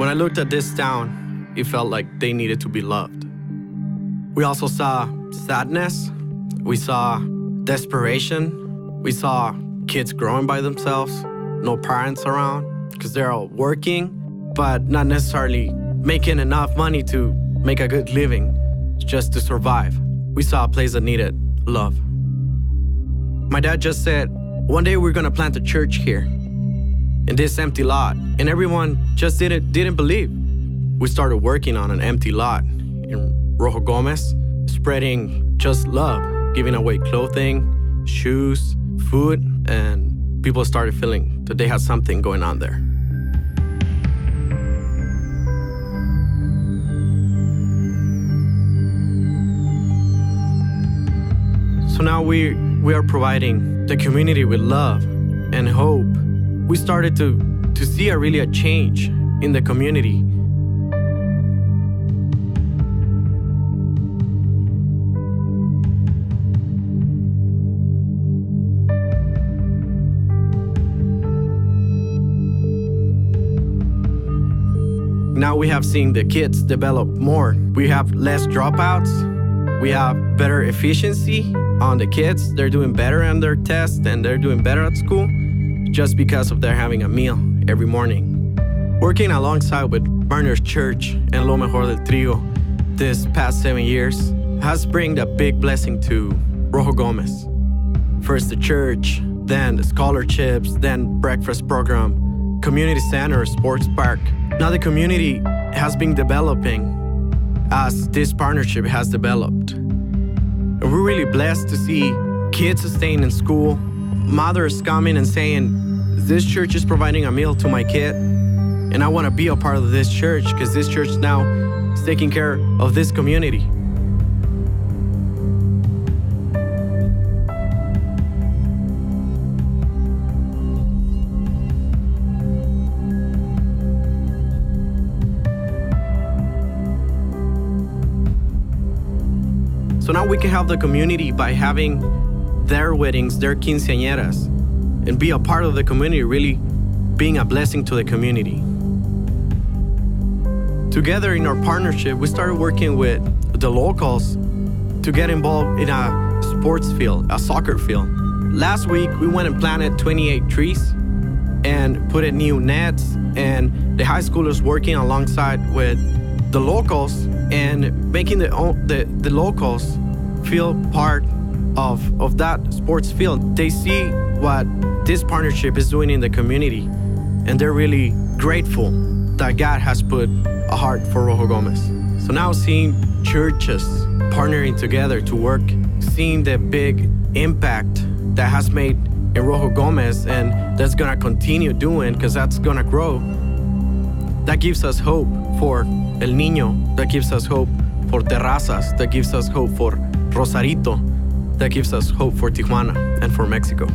When I looked at this town, it felt like they needed to be loved. We also saw sadness. We saw desperation. We saw kids growing by themselves, no parents around because they're all working, but not necessarily making enough money to make a good living, just to survive. We saw a place that needed love. My dad just said, one day we're gonna plant a church here in this empty lot, and everyone just didn't believe. We started working on an empty lot in Rojo Gomez, spreading just love, giving away clothing, shoes, food, and people started feeling that they had something going on there. So now we are providing the community with love and hope. We started to see a change in the community. Now we have seen the kids develop more. We have less dropouts. We have better efficiency on the kids. They're doing better on their tests and they're doing better at school just because of their having a meal every morning. Working alongside with Partners Church and Lo Mejor del Trigo this past 7 years has brought a big blessing to Rojo Gomez. First the church, then the scholarships, then breakfast program, community center, sports park. Now the community has been developing as this partnership has developed. And we're really blessed to see kids staying in school, mothers coming and saying, this church is providing a meal to my kid, and I want to be a part of this church because this church now is taking care of this community. So now we can help the community by having their weddings, their quinceañeras, and be a part of the community, really being a blessing to the community. Together in our partnership, we started working with the locals to get involved in a sports field, a soccer field. Last week, we went and planted 28 trees and put in new nets, and the high schoolers working alongside with the locals and making the locals feel part of that sports field. They see what this partnership is doing in the community, and they're really grateful that God has put a heart for Rojo Gomez. So now seeing churches partnering together to work, seeing the big impact that has made in Rojo Gomez, and that's gonna continue doing because that's gonna grow, that gives us hope for El Niño, that gives us hope for Terrazas, that gives us hope for Rosarito, that gives us hope for Tijuana and for Mexico.